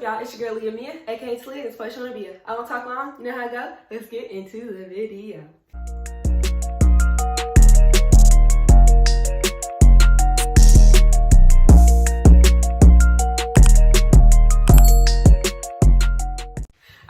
up, y'all? It's your girl, Leah Mia, aka Slee, and it's Push on Bia. I won't talk long. You know how I go? Let's get into the video.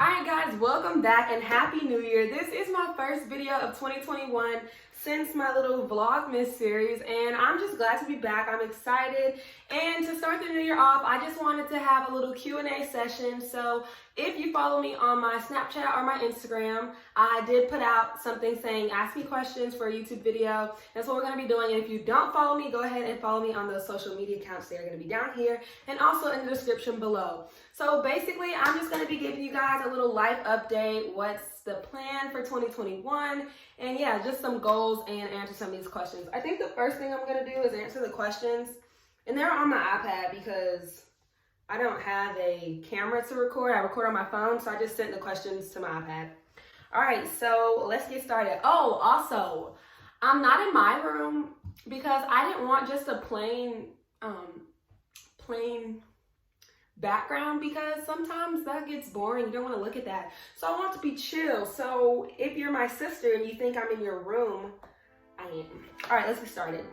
Alright guys, welcome back and Happy New Year. This is my first video of 2021 since my little Vlogmas series, and I'm just glad to be back. I'm excited, and to start the new year off, I just wanted to have a little Q&A session. So if you follow me on my Snapchat or my Instagram, I did put out something saying ask me questions for a YouTube video. That's what we're going to be doing, and if you don't follow me, go ahead and follow me on those social media accounts. They're going to be down here and also in the description below. So basically, I'm just going to be giving you guys a little life update, what's the plan for 2021, and yeah, just some goals and answer some of these questions. I think the first thing I'm going to do is answer the questions, and they're on my iPad because I don't have a camera to record. I record on my phone, so I just sent the questions to my iPad. All right, so let's get started. Oh, also, I'm not in my room because I didn't want just a plain background, because sometimes that gets boring. You don't want to look at that. So I want to be chill. So if you're my sister and you think I'm in your room, I am. All right, let's get started.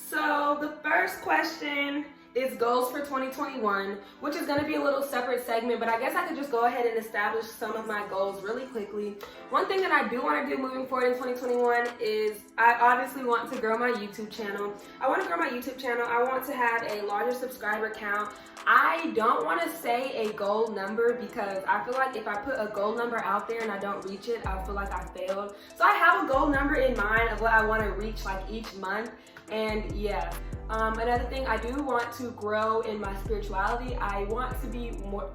So the first question is goals for 2021, which is going to be a little separate segment, but I guess I could just go ahead and establish some of my goals really quickly. One thing that I do want to do moving forward in 2021 is I obviously want to grow my YouTube channel. I want to grow my YouTube channel. I want to have a larger subscriber count. I don't want to say a goal number because I feel like if I put a goal number out there and I don't reach it, I feel like I failed. So I have a goal number in mind of what I want to reach like each month, and yeah. Another thing, I do want to grow in my spirituality. I want to be more,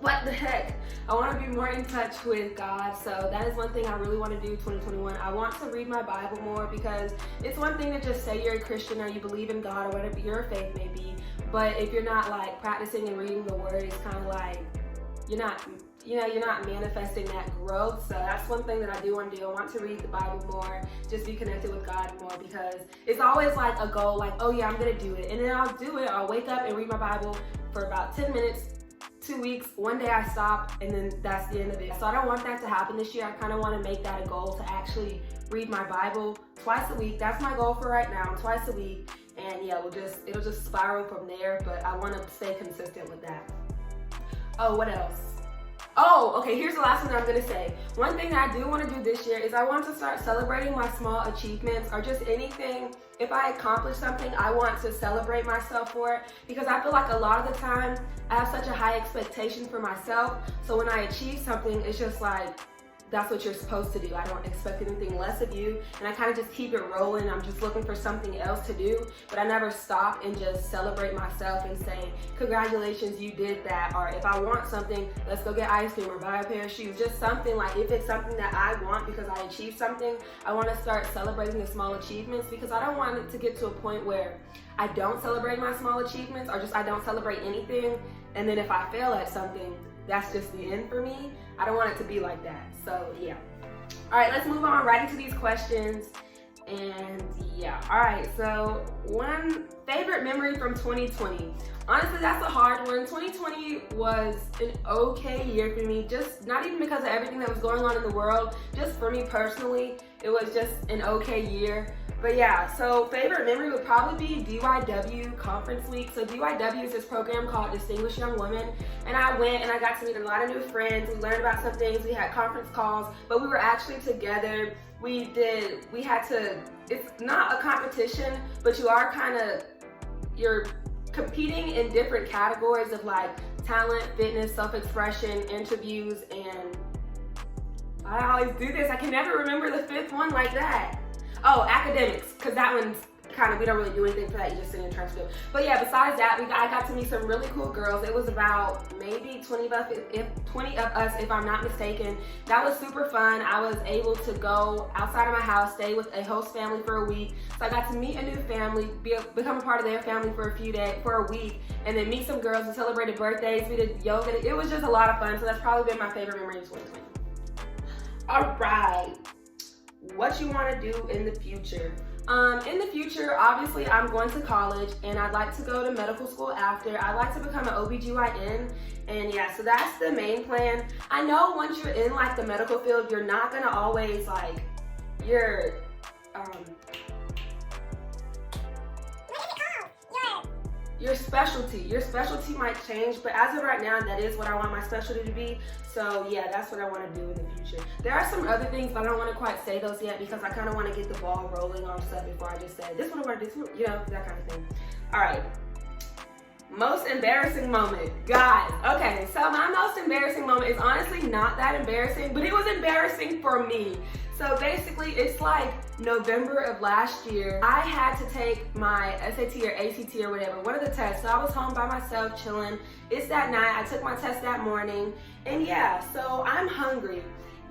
what the heck? I want to be more in touch with God. So that is one thing I really want to do 2021. I want to read my Bible more, because it's one thing to just say you're a Christian or you believe in God or whatever your faith may be. But if you're not like practicing and reading the word, it's kind of like you're not manifesting that growth. So that's one thing that I do want to do. I want to read the Bible more, just be connected with God more, because it's always like a goal, like, oh yeah, I'm gonna do it, and then I'll do it. I'll wake up and read my Bible for about 10 minutes, 2 weeks, one day I stop, and then that's the end of it. So I don't want that to happen this year. I kind of want to make that a goal to actually read my Bible twice a week. That's my goal for right now, twice a week, and yeah, it'll just spiral from there, but I want to stay consistent with that. Oh, what else? Oh, okay, here's the last one that I'm going to say. One thing that I do want to do this year is I want to start celebrating my small achievements, or just anything. If I accomplish something, I want to celebrate myself for it, because I feel like a lot of the time I have such a high expectation for myself. So when I achieve something, it's just like, that's what you're supposed to do. I don't expect anything less of you, and I kind of just keep it rolling. I'm just looking for something else to do, but I never stop and just celebrate myself and say, congratulations, you did that. Or if I want something, let's go get ice cream or buy a pair of shoes. Just something like, if it's something that I want because I achieved something, I want to start celebrating the small achievements, because I don't want it to get to a point where I don't celebrate my small achievements, or just I don't celebrate anything, and then if I fail at something, that's just the end for me. I don't want it to be like that. So yeah. All right, let's move on right into these questions. And yeah, all right, so one favorite memory from 2020. Honestly, that's a hard one. 2020 was an okay year for me, just not even because of everything that was going on in the world, just for me personally, it was just an okay year. But yeah, so favorite memory would probably be DYW Conference Week. So DYW is this program called Distinguished Young Women, and I went and I got to meet a lot of new friends. We learned about some things, we had conference calls, but we were actually together. It's not a competition, but you're competing in different categories of like talent, fitness, self-expression, interviews, and I always do this. I can never remember the fifth one like that. Oh, academics, because that one's we don't really do anything for that, you just sit in transcript. But yeah, besides that, I got to meet some really cool girls. It was about maybe 20 of us, if I'm not mistaken. That was super fun. I was able to go outside of my house, stay with a host family for a week. So I got to meet a new family, become a part of their family for a week, and then meet some girls. We celebrated birthdays, we did yoga. It was just a lot of fun, so that's probably been my favorite memory of 2020. All right. What you want to do in the future? In the future, obviously, I'm going to college and I'd like to go to medical school after. I'd like to become an OBGYN. And yeah, so that's the main plan. I know once you're in like the medical field, you're not gonna always like, your specialty might change, but as of right now, that is what I want my specialty to be. So yeah, that's what I want to do in the future. There are some other things, but I don't want to quite say those yet because I kind of want to get the ball rolling on stuff before I just say, this is what I want to do, you know, that kind of thing. All right. Most embarrassing moment. Guys, okay, so my most embarrassing moment is honestly not that embarrassing, but it was embarrassing for me. So basically, it's like November of last year. I had to take my SAT or ACT or whatever, one of the tests. So I was home by myself chilling. It's that night. I took my test that morning. And yeah, so I'm hungry.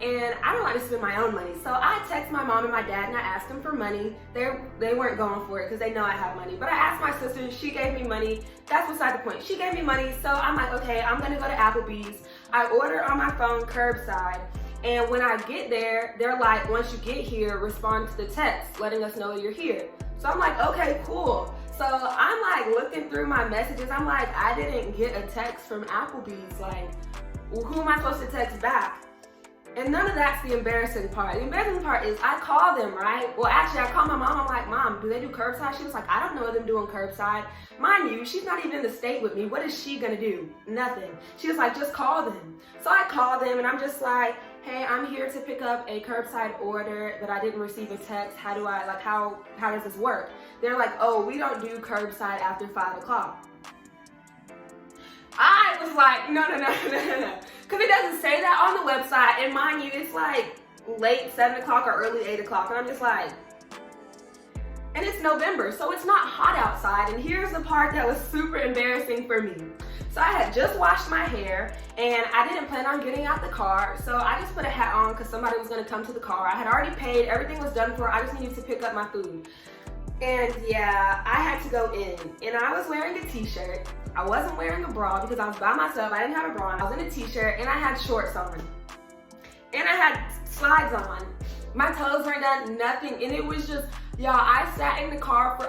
And I don't like to spend my own money. So I text my mom and my dad and I asked them for money. They weren't going for it because they know I have money. But I asked my sister, she gave me money. That's beside the point. She gave me money. So I'm like, okay, I'm gonna go to Applebee's. I order on my phone curbside. And when I get there, they're like, once you get here, respond to the text, letting us know you're here. So I'm like, okay, cool. So I'm like looking through my messages. I'm like, I didn't get a text from Applebee's. Like, well, who am I supposed to text back? And none of that's the embarrassing part. The embarrassing part is I call them, right? Well, actually, I called my mom. I'm like, Mom, do they do curbside? She was like, I don't know them doing curbside. Mind you, she's not even in the state with me. What is she gonna do? Nothing. She was like, just call them. So I call them and I'm just like, hey, I'm here to pick up a curbside order that I didn't receive a text. How do I, like, how does this work? They're like, oh, we don't do curbside after 5 o'clock. I was like, no. Because it doesn't say that on the website. And mind you, it's like late 7 o'clock or early 8 o'clock. And I'm just like, and it's November, so it's not hot outside. And here's the part that was super embarrassing for me. So I had just washed my hair and I didn't plan on getting out the car. So I just put a hat on because somebody was gonna come to the car. I had already paid, everything was done for, I just needed to pick up my food. And yeah, I had to go in and I was wearing a t-shirt. I wasn't wearing a bra because I was by myself. I didn't have a bra on. I was in a t-shirt and I had shorts on. And I had slides on. My toes weren't done, nothing. And it was just, y'all, I sat in the car for,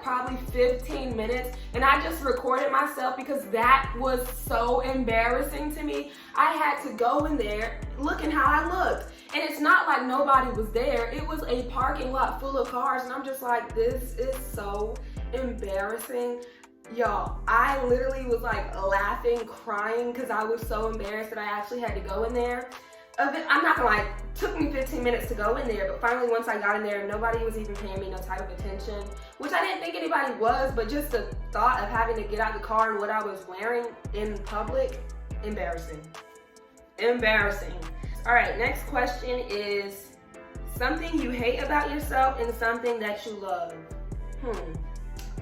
probably 15 minutes. And I just recorded myself because that was so embarrassing to me. I had to go in there looking how I looked. And it's not like nobody was there. It was a parking lot full of cars. And I'm just like, this is so embarrassing. Y'all, I literally was like laughing, crying because I was so embarrassed that I actually had to go in there. I'm not gonna lie, it took me 15 minutes to go in there, but finally once I got in there, nobody was even paying me no type of attention, which I didn't think anybody was, but just the thought of having to get out of the car and what I was wearing in public, embarrassing. Embarrassing. All right, next question is something you hate about yourself and something that you love.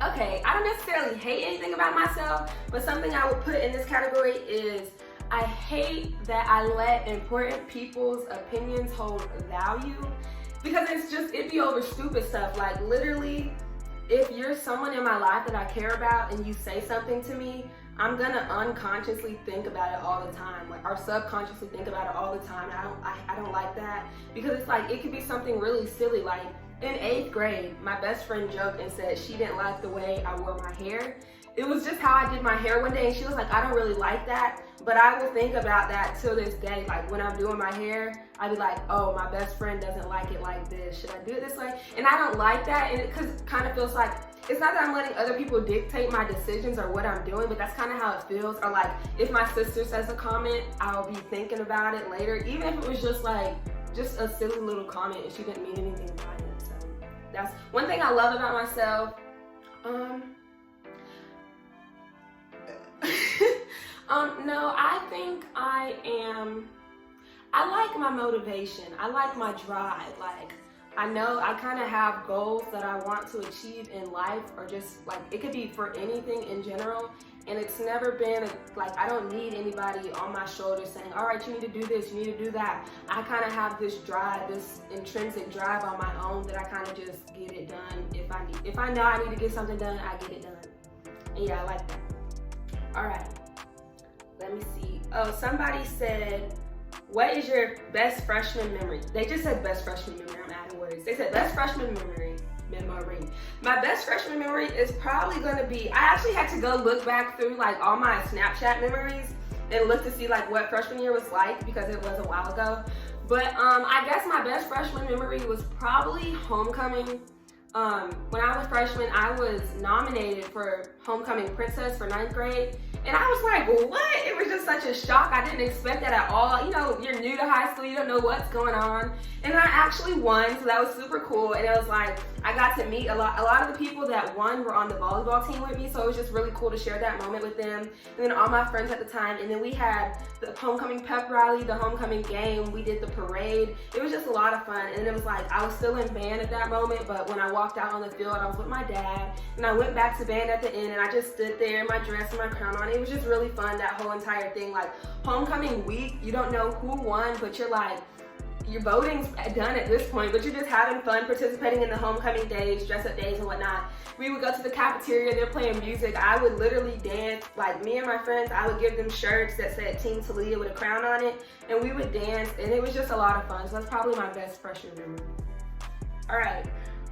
Okay, I don't necessarily hate anything about myself, but something I would put in this category is I hate that I let important people's opinions hold value because it'd be over stupid stuff. Like literally, if you're someone in my life that I care about and you say something to me, I'm gonna unconsciously think about it all the time, or subconsciously think about it all the time. I don't like that because it's like, it could be something really silly. Like in 8th grade, my best friend joked and said she didn't like the way I wore my hair. It was just how I did my hair one day and she was like, I don't really like that, but I will think about that till this day. Like when I'm doing my hair, I'd be like, oh, my best friend doesn't like it like this. Should I do it this way? And I don't like that, and it kind of feels like, it's not that I'm letting other people dictate my decisions or what I'm doing, but that's kind of how it feels. Or like if my sister says a comment, I'll be thinking about it later, even if it was just a silly little comment and she didn't mean anything by it. So that's one thing I love about myself. No, I think I like my motivation. I like my drive. Like, I know I kind of have goals that I want to achieve in life, or just like, it could be for anything in general. And it's never been like, I don't need anybody on my shoulders saying, all right, you need to do this, you need to do that. I kind of have this drive, this intrinsic drive on my own that I kind of just get it done. If I know I need to get something done, I get it done. And yeah, I like that. All right, let me see. Oh, somebody said, what is your best freshman memory? They just said best freshman memory. I'm adding words. They said best freshman memory. My best freshman memory is probably gonna be, I actually had to go look back through like all my Snapchat memories and look to see like what freshman year was like because it was a while ago. But I guess my best freshman memory was probably homecoming. When I was a freshman, I was nominated for Homecoming Princess for 9th grade. And I was like, what? It was just such a shock. I didn't expect that at all. You know, you're new to high school, you don't know what's going on. And I actually won, so that was super cool. And it was like, I got to meet a lot of the people that won were on the volleyball team with me. So it was just really cool to share that moment with them. And then all my friends at the time. And then we had the homecoming pep rally, the homecoming game. We did the parade. It was just a lot of fun. And it was like, I was still in band at that moment, but when I walked out on the field, I was with my dad. And I went back to band at the end and I just stood there in my dress and my crown on. It was just really fun, that whole entire thing. Like homecoming week, you don't know who won, but you're like, your voting's done at this point, but you're just having fun participating in the homecoming days, dress up days and whatnot. We would go to the cafeteria, they're playing music. I would literally dance, like me and my friends, I would give them shirts that said Team Talia with a crown on it, and we would dance, and it was just a lot of fun. So that's probably my best freshman memory. All right.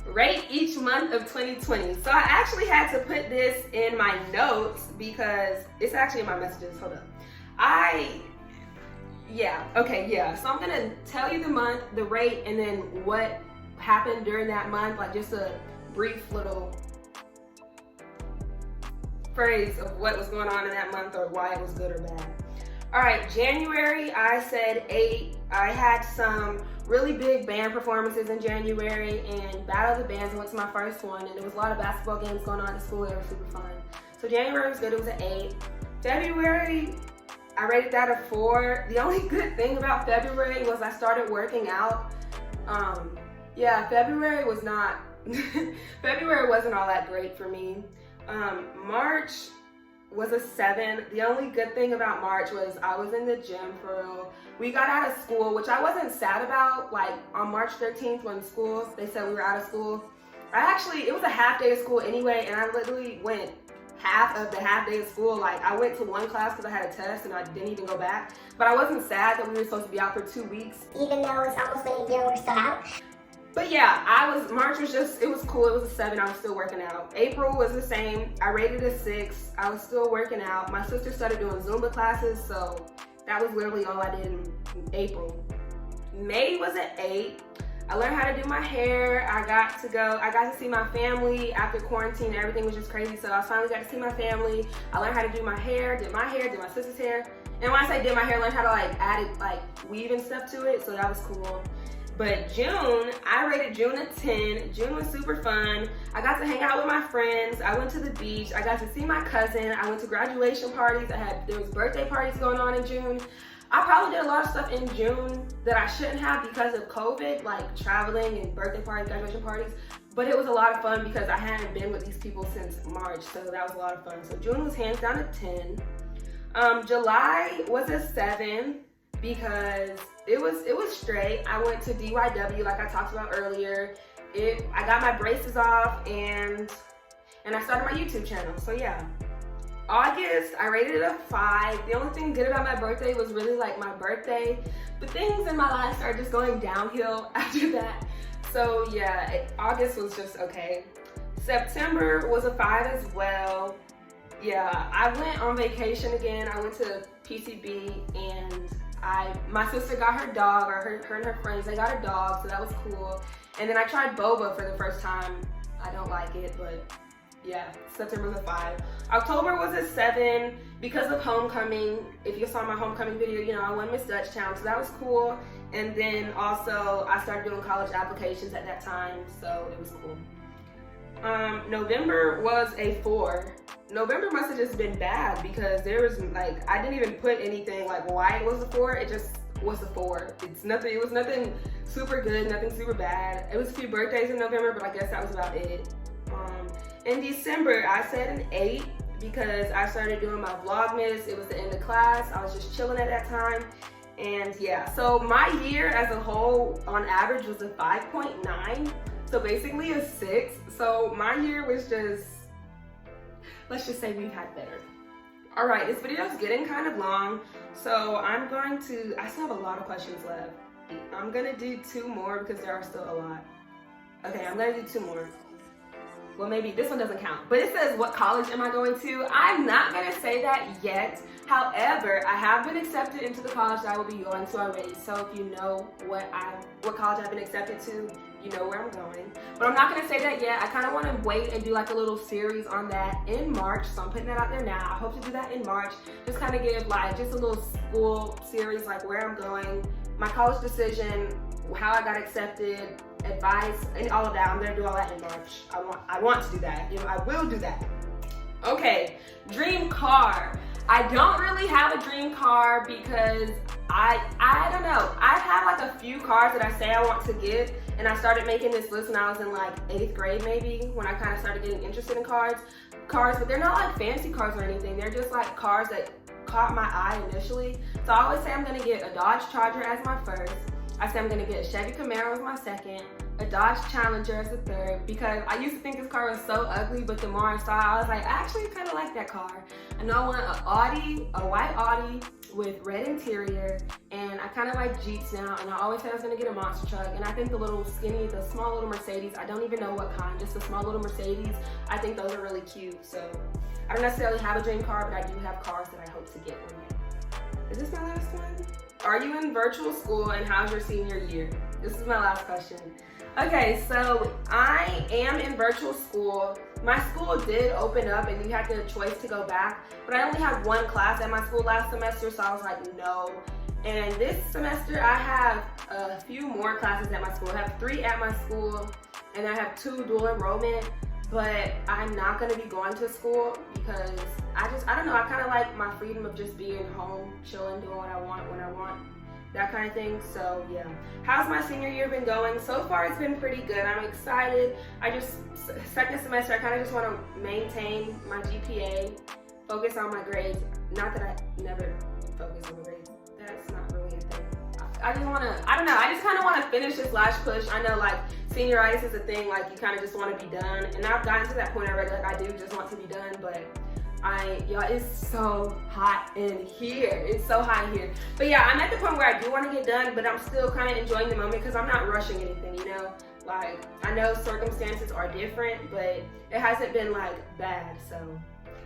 Rate each month of 2020. So I actually had to put this in my notes because it's actually in my messages. Hold up. So I'm gonna tell you the month, the rate, and then what happened during that month, like just a brief little phrase of what was going on in that month or why it was good or bad. All right, January, I said 8. I had some really big band performances in January, and Battle of the Bands was my first one, and there was a lot of basketball games going on at school. They were super fun. So January was good, it was an 8. February, I rated that a 4. The only good thing about February was I started working out. February was not, February wasn't all that great for me. March was a 7. The only good thing about March was I was in the gym for real. We got out of school, which I wasn't sad about. Like on March 13th when they said we were out of school. It was a half day of school anyway, and I literally went half of the half day of school. Like I went to one class because I had a test and I didn't even go back. But I wasn't sad that we were supposed to be out for 2 weeks. Even though it's almost been a year, we're still out. But yeah, March was just, it was cool. It was a 7, I was still working out. April was the same. I rated a 6. I was still working out. My sister started doing Zumba classes, so that was literally all I did in April. May was an 8. I learned how to do my hair. I got to see my family after quarantine. Everything was just crazy, so I finally got to see my family. I learned how to do my hair, did my sister's hair. And when I say did my hair, I learned how to add weave and stuff to it, so that was cool. But June, I rated June a 10. June was super fun. I got to hang out with my friends. I went to the beach. I got to see my cousin. I went to graduation parties. There was birthday parties going on in June. I probably did a lot of stuff in June that I shouldn't have because of COVID, like traveling and birthday parties, graduation parties. But it was a lot of fun because I hadn't been with these people since March, so that was a lot of fun. So June was hands down a 10. July was a 7 because it was straight. I went to DYW like I talked about earlier. I got my braces off and I started my YouTube channel. So yeah. August, I rated it a 5. The only thing good about my birthday was really my birthday, but things in my life started just going downhill after that. So yeah, August was just okay. September was a 5 as well. Yeah, I went on vacation again. I went to PCB and my sister got her dog, or her and her friends, they got a dog, so that was cool. And then I tried boba for the first time. I don't like it, but yeah, September was a 5. October was a 7 because of homecoming. If you saw my homecoming video, I won Miss Dutchtown, so that was cool. And then also I started doing college applications at that time, so it was cool. November was a 4. November must have just been bad because there was I didn't even put anything why it was a 4. It just was a 4. It was nothing super good, nothing super bad. It was a few birthdays in November, but I guess that was about it. In December, I said an 8 because I started doing my Vlogmas. It was the end of class. I was just chilling at that time. And yeah, so my year as a whole on average was a 5.9. So basically a 6. So my year was just, let's just say we've had better. All right, this video is getting kind of long. So I still have a lot of questions left. I'm gonna do 2 more because there are still a lot. Okay, I'm gonna do 2 more. well, maybe this one doesn't count, but it says, what college am I going to? I'm not gonna say that yet. However, I have been accepted into the college that I will be going to already. So if you know what college I've been accepted to, you know where I'm going. But I'm not gonna say that yet. I kind of want to wait and do like a little series on that in March. So I'm putting that out there now. I hope to do that in March. Just kind of give like just a little school series, like where I'm going, my college decision, how I got accepted, advice, and all of that. I'm gonna do all that in March. I want to do that. You know, I will do that. Okay, dream car. I don't really have a dream car because I don't know. I've had like a few cars that I say I want to get, and I started making this list when I was in like 8th grade maybe, when I kind of started getting interested in cars, but they're not like fancy cars or anything. They're just like cars that caught my eye initially. So I always say I'm gonna get a Dodge Charger as my first. I say I'm gonna get a Chevy Camaro as my second, a Dodge Challenger as the third, because I used to think this car was so ugly, but the more I saw it, I was like, I actually kind of like that car. I know I want an Audi, a white Audi with red interior, and I kind of like Jeeps now, and I always said I was gonna get a monster truck, and I think the little skinny, the small little Mercedes, I don't even know what kind, just the small little Mercedes, I think those are really cute. So I don't necessarily have a dream car, but I do have cars that I hope to get one day. Is this my last one? Are you in virtual school, and how's your senior year? This is my last question. Okay, so I am in virtual school. My school did open up and you had the choice to go back, but I only had one class at my school last semester, so I was like, no. And this semester I have a few more classes at my school. I have 3 at my school, and I have 2 dual enrollment, but I'm not gonna be going to school because I don't know, I kind of like my freedom of just being home, chilling, doing what I want, when I want, that kind of thing. So yeah, how's my senior year been going? So far it's been pretty good. I'm excited. Second semester I kind of just want to maintain my GPA, focus on my grades. Not that I never focus on the grades, that's not really a thing. I just want to, I don't know, I just kind of want to finish this last push. I know like senioritis is a thing, like you kind of just want to be done, and I've gotten to that point already, like I do just want to be done, but y'all, it's so hot in here. It's so hot in here. But yeah, I'm at the point where I do want to get done, but I'm still kind of enjoying the moment because I'm not rushing anything, you know? Like, I know circumstances are different, but it hasn't been like bad, so.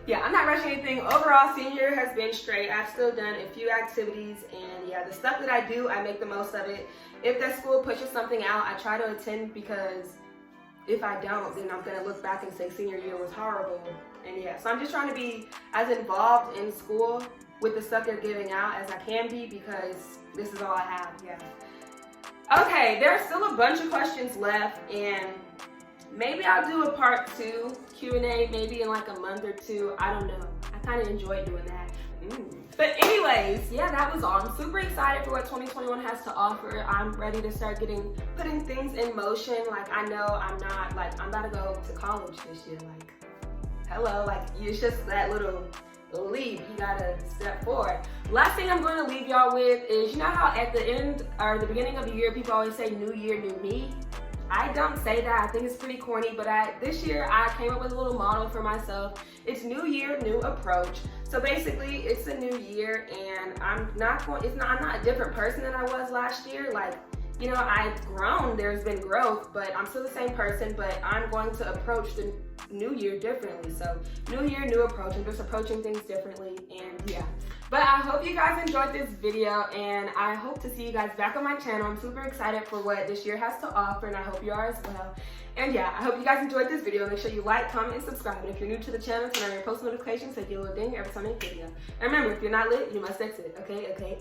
Yeah, I'm not rushing anything. Overall, senior year has been straight. I've still done a few activities, and yeah, the stuff that I do, I make the most of it. If that school pushes something out, I try to attend, because if I don't, then I'm gonna look back and say senior year was horrible. And yeah, so I'm just trying to be as involved in school with the stuff they're giving out as I can be, because this is all I have, yeah. Okay, there's still a bunch of questions left, and maybe I'll do a part 2 Q&A maybe in like a month or 2. I don't know. I kind of enjoy doing that. But anyways, yeah, that was all. I'm super excited for what 2021 has to offer. I'm ready to start putting things in motion. Like, I know I'm about to go to college this year. Like, hello, like, it's just that little leap you gotta step forward. Last thing I'm going to leave y'all with is, you know how at the end or the beginning of the year people always say new year, new me? I don't say that. I think it's pretty corny, but this year I came up with a little motto for myself. It's new year, new approach. So basically it's a new year, and I'm not a different person than I was last year. Like, you know, I've grown, there's been growth, but I'm still the same person, but I'm going to approach the new year differently. So new year, new approach. I'm just approaching things differently, and yeah. But I hope you guys enjoyed this video, and I hope to see you guys back on my channel. I'm super excited for what this year has to offer, and I hope you are as well. And yeah, I hope you guys enjoyed this video. Make sure you like, comment, and subscribe. And if you're new to the channel, turn on your post notifications so you get a little ding every time I make a video. And remember, if you're not lit, you must exit. Okay?